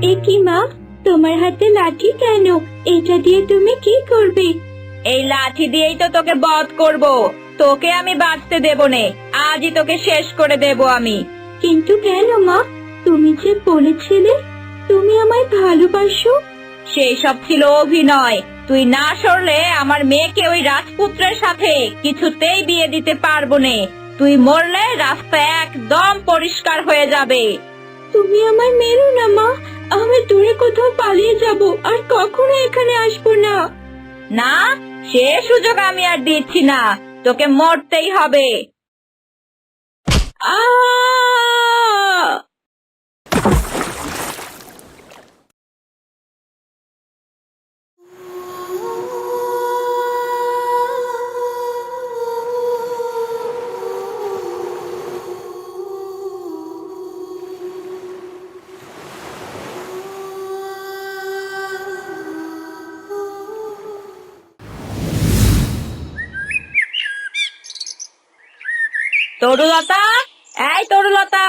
এ কি মা, তোমার হাতে লাঠি কেন? এটা দিয়ে তুমি কি করবে? এই লাঠি দিয়েই তো তোকে বধ করব। তোকে আমি বাঁচতে দেব নে, আজই তোকে শেষ করে দেব আমি। কিন্তু কেন মা? তুমি যে বলেছিলে তুমি আমায় ভালোবাসো। সেই সব ছিল অভিনয়। তুই না সরলে আমার মেয়েকে ওই রাজপুত্রের সাথে কিছুতেই বিয়ে দিতে পারবো নে। তুই মরলে রাস্তা একদম পরিষ্কার হয়ে যাবে। তুমি আমায় মেরো না মা, আমি দূরে কোথাও পালিয়ে যাব, আর কখনো এখানে আসবো না। না, সে সুযোগ আমি আর দিচ্ছি না, তোকে মরতেই হবে। আ তরুলতা, এই তরুলতা,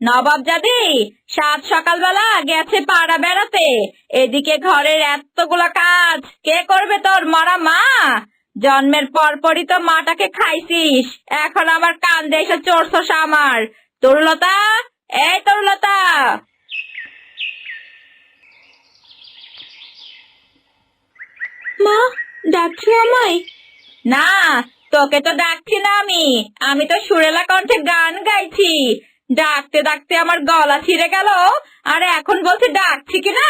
নবাবজাদি সাত সকালবেলা গেছে পাড়া বেড়াতে। এদিকে ঘরের এতগুলা কাজ কে করবে? তোর মরা মা। জন্মের পরপরই তো মাটাকে খাইছিস, এখন আমার কান্দে এসে চড়ছস আমার। তরুলতা, এই তরুলতা। মা, ডাকছো আমায়? না, তোকে তো ডাকছি না আমি। আমি তো সুরেলা কণ্ঠে গান গাইছি। ডাকতে ডাকতে আমার গলা ছিঁড়ে গেল, আর এখন বলছি ডাকছি কিনা।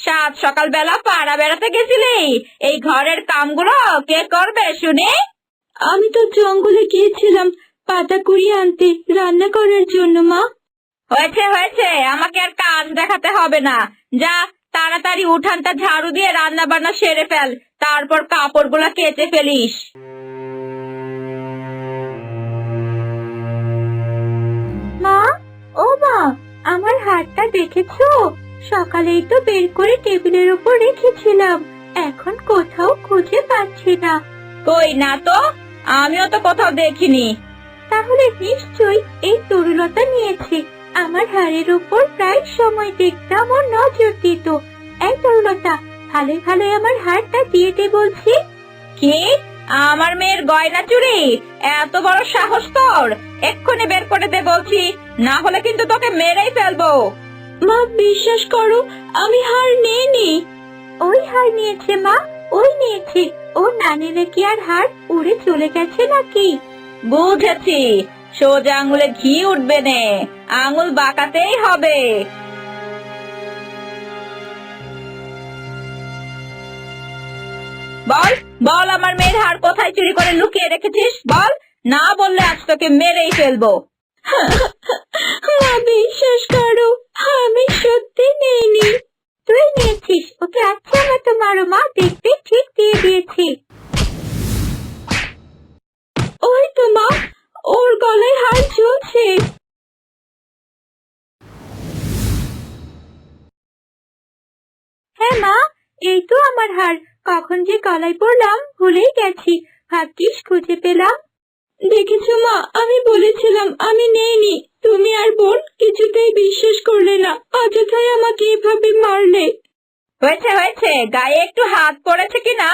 সাত সকালবেলা পাড়া বেড়াতে গেছিলি, এই ঘরের কামগুলো কে করবে শুনি? আমি তো জঙ্গলে গিয়েছিলাম পাতা কুড়িয়ে আনতে, রান্না করার জন্য মা। হয়েছে হয়েছে, আমাকে আর কাজ দেখাতে হবে না। যা, তাড়াতাড়ি উঠানটা ঝাড়ু দিয়ে রান্না বান্না সেরে ফেল, তারপর কাপড়গুলা কেচে ফেলিস। মা, ও মা, আমার হাতটা দেখেছো? সকালেই তো বের করে টেবিলের উপর রেখেছিলাম, এখন কোথাও খুঁজে পাচ্ছি না। কই না তো, আমিও তো কোথাও দেখিনি। তাহলে নিশ্চয়ই এই তরুলতা নিয়েছে। আমার হাড়ের উপর প্রায় সময় দেখতাম ও নজর দিত। এই তরুলতা, ভালো ভালো আমার হাড়টা দিয়ে দে বলছি। কি? আমার মেয়ের গয়না চুরি? এত বড় সাহস তোর! এক্ষুনি বের করে দে বলছি, না হলে কিন্তু তোকে মেরেই ফেলবো। মা, বিশ্বাস করো, আমি হার নেইনি। ওই হার নিয়েছে মা, ওই নিয়েছে। ও না নিলে কি আর হার উড়ে চলে গেছে নাকি? বুঝেছি, সোজা আঙুলে ঘি উঠবে নে, আঙুল বাঁকাতেই হবে। বল বল, আমার মেয়ের হার কোথায় চুরি করে লুকিয়ে রেখেছিস? বল, না বললে আজ তোকে মেরেই ফেলবো। মা, বিশ্বাস করো, আমি সত্যি নেইনি। তুই নিয়েছিস, ওকে আচ্ছা মতো মারো মা, দেখবি ঠিক দিয়ে দিয়েছি। ওই তো মা, ওর গলায় হার ঝুলছে। হ্যাঁ মা, এই তো আমার হার। কখন যে গলায় পড়লাম ভুলেই গেছি, ভাগ্যিস খুঁজে পেলাম। দেখেছো মা, আমি বলেছিলাম আমি নেইনি। তুমি আর বোন কিছুতেই বিশ্বাস করলে না, অযথাই আমাকে এভাবে মারলে। হয়েছে হয়েছে, গায়ে একটু হাত পড়েছে কিনা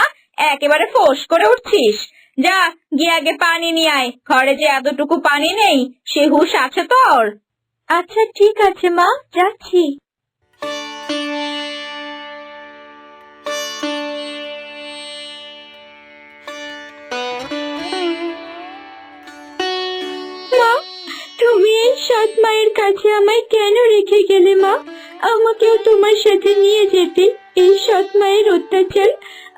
একেবারে ফোঁস করে উঠছিস। যা, গিয়ে আগে পানি নিয়ে আয়, ঘরে যে এতটুকু পানি নেই সে হুঁশ আছে তোর? আচ্ছা ঠিক আছে মা, যাচ্ছি। মা, তুমি এই সৎ মায়ের কাছে আমায় কেন রেখে গেলে মা? আমাকেও তোমার সাথে নিয়ে যেতে। এই সৎ মায়ের অত্যাচার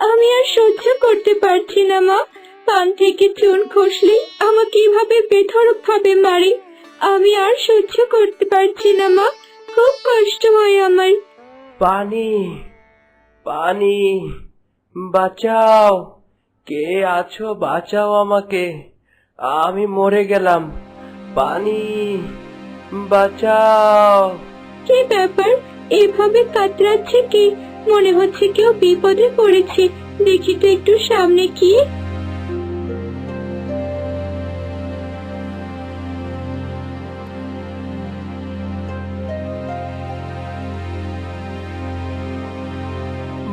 আমি আর সহ্য করতে পারছি না মা। পান থেকে চুন খসলে আমাকে এভাবে বেধড়ক ভাবে মারে। আমি আর সহ্য করতে পারছি না মা, খুব কষ্ট হয় আমার। পানি, পানি, বাঁচাও! কে আছো, বাঁচাও আমাকে, আমি মরে গেলাম। পানি, বাঁচাও! কি ব্যাপার, এভাবে কাতরাচ্ছে কি? মনে হচ্ছে কেউ বিপদে পড়েছে। দেখি তো একটু সামনে কি।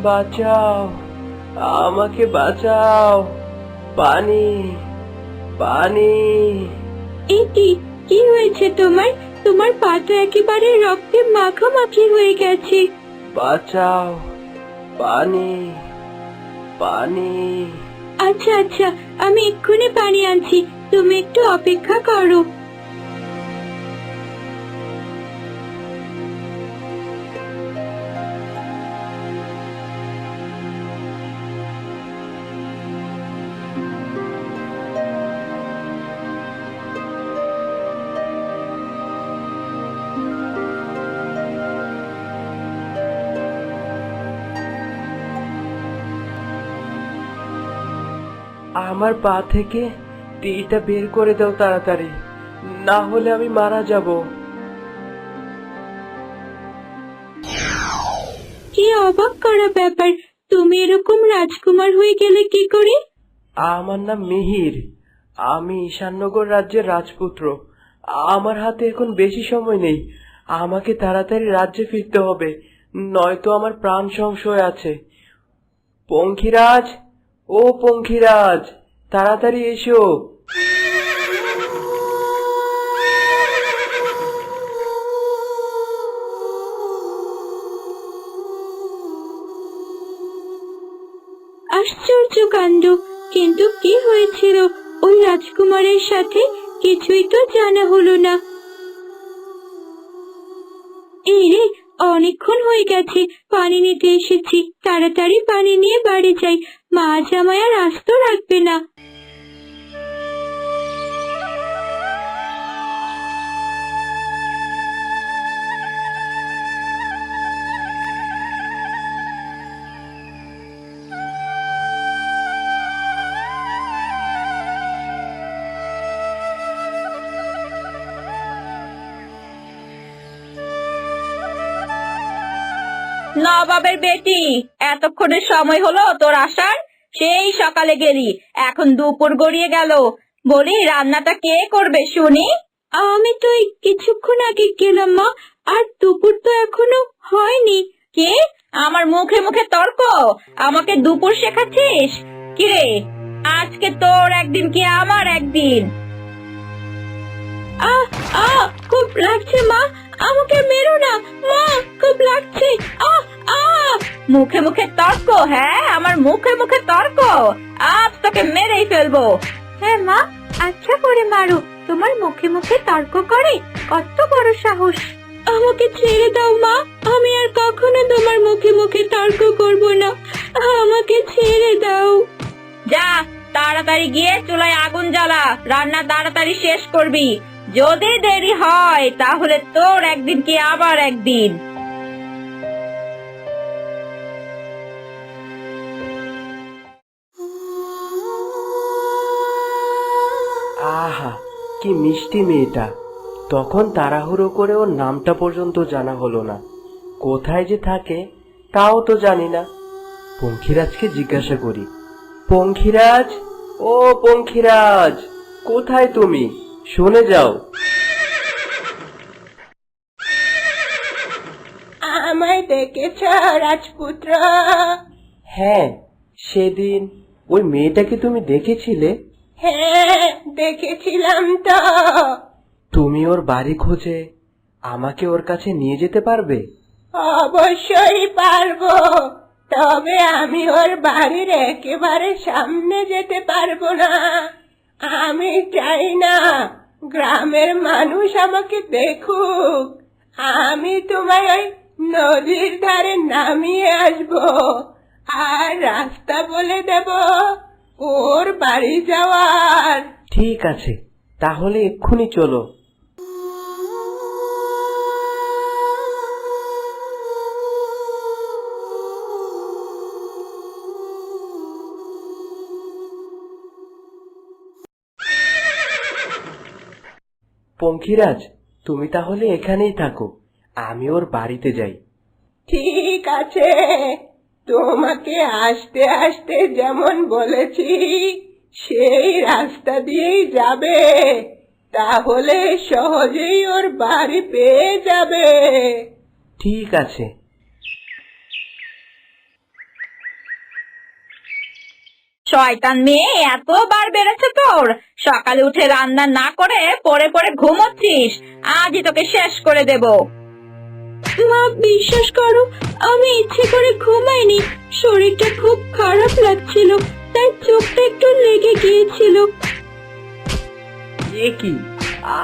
বাঁচাও, আমাকে বাঁচাও, পানি, পানি। এ কি, কি হয়েছে তোমার? তোমার পাটা একেবারে রক্তে মাখামাখি হয়ে গেছে। বাঁচাও, পানি, পানি। আচ্ছা আচ্ছা, আমি এক্ষুনি পানি আনছি, তুমি একটু অপেক্ষা করো। আমার পা থেকে তীরটা বের করে দাও তাড়াতাড়ি, না হলে আমি মারা যাব। কি অবাক করা ব্যাপার, তুমি এরকম রাজকুমার হয়ে গেলে কি করে? আমার নাম মিহির, আমি ঈশাননগর রাজ্যের রাজপুত্র। আমার হাতে এখন বেশি সময় নেই, আমাকে তাড়াতাড়ি রাজ্যে ফিরতে হবে, নয়তো আমার প্রাণ সংশয় আছে। পঙ্খিরাজ, ও পঙ্খিরাজ, তাড়াতাড়ি এসো। আশ্চর্য কাণ্ড, কিন্তু কি হয়েছিল ওই রাজকুমারের সাথে কিছুই তো জানা হলো না। এই রে, অনেকক্ষণ হয়ে গেছে, পানি নিতে এসেছি, তাড়াতাড়ি পানি নিয়ে বাড়ি যাই, মা জামাই আর আস্ত রাখবে না। নবাবের বেটি, এতক্ষণের সময় হলো তোর আসার? সেই সকালে গেলি, এখন দুপুর গড়িয়ে গেল। বলি, রান্নাটা কে করবে শুনি? আমি তো এই কিছুক্ষণ আগে গেলাম মা, আর দুপুর তো এখনো হয়নি। কে? আমার মুখে মুখে তর্ক? আমাকে দুপুর শেখাচ্ছিস? কিরে, আজকে তোর একদিন কি আমার একদিন? আহ আহ, খুব লাগছে মা, আমাকে মেরো না মা, খুব লাগছে। আহ আহ, মুখে মুখে তর্ক? হ্যাঁ, আমার মুখে মুখে তর্ক? আজ তোকে মেরেই ফেলবো। হ্যাঁ মা, আচ্ছা করে মারো, তোমার মুখে মুখে তর্ক করে, কত বড় সাহস। আমাকে ছেড়ে দাও মা, আমি আর কখনো তোমার মুখে মুখে তর্ক করব না, আমাকে ছেড়ে দাও। যা, তাড়াতাড়ি গিয়ে চুলায় আগুন জ্বালা, রান্না তাড়াতাড়ি শেষ করবি। যদি দেরি হয় তাহলে তোর একদিন কি আবার একদিন। আহা, কি মিষ্টি মেয়েটা! তখন তাড়াহুড়ো করে ওর নামটা পর্যন্ত জানা হলো না, কোথায় যে থাকে তাও তো জানি না। পঙ্খিরাজকে জিজ্ঞাসা করি, পঙ্খিরাজ, ও পঙ্খিরাজ, কোথায় তুমি? শুনে যাও। আমায় দেখেছ রাজপুত্র? হ্যাঁ, সেদিন ওই মেয়েটাকে তুমি দেখেছিলে? হ্যাঁ, দেখেছিলাম তো। তুমি ওর বাড়ি খোঁজে আমাকে ওর কাছে নিয়ে যেতে পারবে? অবশ্যই পারবো, তবে আমি ওর বাড়ির একেবারে সামনে যেতে পারবো না। আমি চাই না গ্রামের মানুষ আমাকে দেখুক। আমি তোমায় ওই নদীর ধারে নামিয়ে আসবো, আর রাস্তা বলে দেব ওর বাড়ি যাওয়ার। ঠিক আছে, তাহলে এক্ষুনি চলো। পঙ্খিরাজ, তুমি তাহলে এখানেই থাকো, আমি ওর বাড়িতে যাই। ঠিক আছে, তোমাকে আসতে আসতে যেমন বলেছি সেই রাস্তা দিয়েই যাবে, তাহলে সহজেই ওর বাড়ি পেয়ে যাবে। ঠিক আছে। শয়তান মেয়ে, এতবার বেড়েছে তোর। সকালে উঠে রান্না না করে পড়ে পড়ে ঘুমোচ্ছিস। আজই তোকে শেষ করে দেব। মা বিশ্বাস করো, আমি ইচ্ছে করে ঘুমাইনি। শরীরটা খুব খারাপ লাগছিল, তাই চোখটা একটু লেগে গিয়েছিল। এ কি,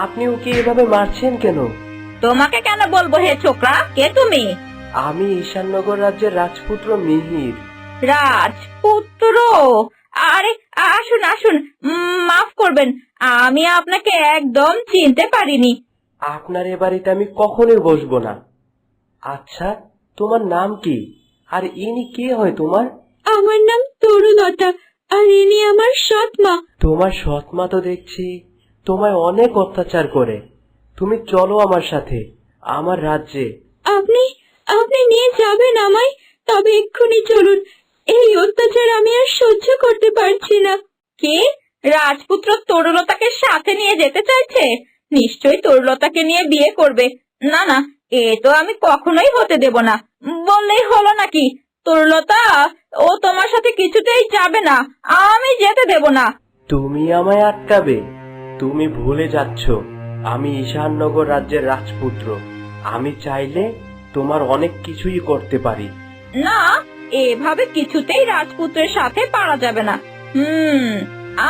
আপনি ওকে এভাবে মারছেন কেন? তোমাকে কেন বলবো হে ছোকরা, কে তুমি? আমি ঈশাননগর রাজ্যের রাজপুত্র মিহির। রাজপুত্র? আরে আসুন আসুন, মাফ করবেন, আমি আপনাকে একদম চিনতে পারিনি। আপনার এ বাড়িতে আমি কখনোই বসবো না। আচ্ছা, তোমার নাম কি, আর ইনি কে হয় তোমার? আমার নাম তরুলতা, আর ইনি আমার সৎ মা। তোমার সৎমা তো দেখছি তোমায় অনেক অত্যাচার করে। তুমি চলো আমার সাথে আমার রাজ্যে। আপনি আপনি নিয়ে যাবেন আমায়? তবে এক্ষুনি চলুন, এই অত্যাচার আমি আর সহ্য করতে পারছি না। কি, রাজপুত্র তরুলতাকে সাথে নিয়ে যেতে চাইছে? নিশ্চয়ই তরুলতাকে নিয়ে বিয়ে করবে। না না, এ তো আমি কখনোই হতে দেব না। বললেই হলো নাকি? তরুলতা, ও তোমার সাথে কিছুতেই যাবে না, আমি যেতে দেব না। তুমি আমায় আটকাবে? তুমি ভুলে যাচ্ছ আমি ঈশাননগর রাজ্যের রাজপুত্র। আমি চাইলে তোমার অনেক কিছুই করতে পারি। না, এভাবে কিছুতেই রাজপুত্রের সাথে পারা যাবে না।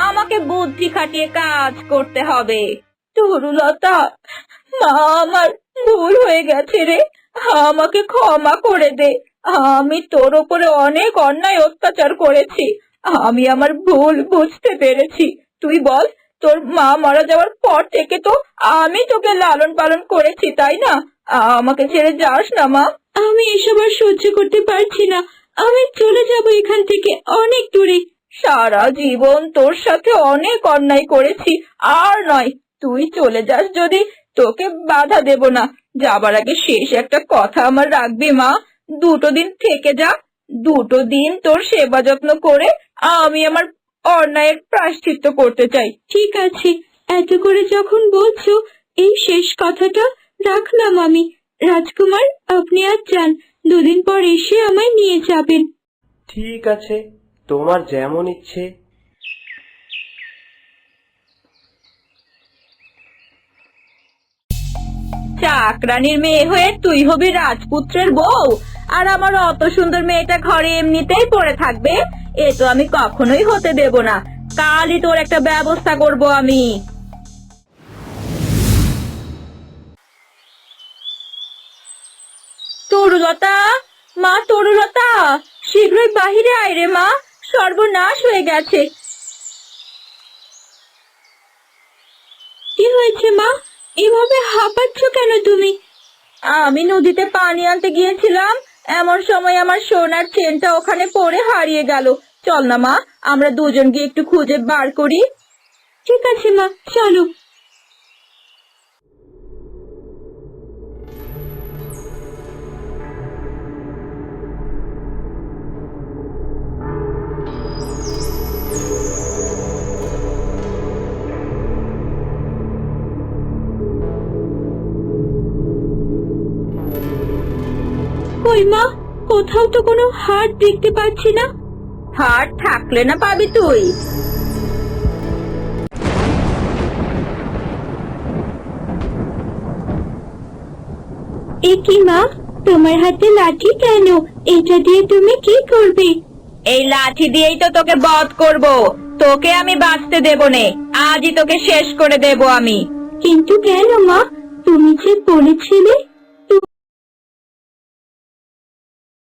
আমাকে বুদ্ধি খাটিয়ে কাজ করতে হবে। তরুলতা, মা, আমার ভুল হয়ে গেছে রে, আমাকে ক্ষমা করে দে। আমি তোর উপরে অনেক অন্যায় অত্যাচার করেছি, আমি আমার ভুল বুঝতে পেরেছি। তুই বল, তোর মা মারা যাওয়ার পর থেকে তো আমি তোকে লালন পালন করেছি, তাই না? আমাকে ছেড়ে যাস না মা। আমি এসব আর সহ্য করতে পারছি না, আমি চলে যাব এখান থেকে অনেক দূরে। সারা জীবন তোর সাথে অনেক অন্যায় করেছি, আর নয়, তুই চলে যাস যদি, তোকে বাধা দেব না। যাবার আগে শেষ একটা কথা আমার রাখবি মা, 2 দিন থেকে যা। 2 দিন তোর সেবা যত্ন করে আমি আমার অন্যায়ের প্রায়শ্চিত্ত করতে চাই। ঠিক আছে, এত করে যখন বলছো, এই শেষ কথাটা রাখলাম আমি। রাজকুমার, আপনি আজ যান, 2 দিন পর এসে আমায় নিয়ে যাবেন। ঠিক আছে, তোমার যেমন ইচ্ছে। চাকরানির মেয়ে হয়ে তুই হবি রাজপুত্রের বউ, আর আমার অত সুন্দর মেয়েটা ঘরে এমনিতেই পড়ে থাকবে? এ তো আমি কখনোই হতে দেব না। কালই তোর একটা ব্যবস্থা করব আমি। তরুলতা, মা তরুলতা, শীঘ্রই বাহিরে আয় রে মা, সর্বনাশ হয়ে গেছে। কি হয়েছে মা? এভাবে হাঁপাচ্ছ কেন তুমি? আমি নদীতে পানি আনতে গিয়েছিলাম, এমন সময় আমার সোনার চেনটা ওখানে পড়ে হারিয়ে গেল। চল না মা, আমরা দুজন গিয়ে একটু খুঁজে বার করি। ঠিক আছে মা, চলো। কই মা, কোথাও তো কোনো হাড় দেখতে পাচ্ছি না। হাট থাকলে না পাবি তুই? এ কি মা, তোমার হাতে লাঠি কেন? এটা দিয়ে তুমি কি করবে? এই লাঠি দিয়েই তো তোকে বধ করব। তোকে আমি বাঁচতে দেব নে, আজই তোকে শেষ করে দেব আমি। কিন্তু কেন মা, তুমি যে বলেছিলে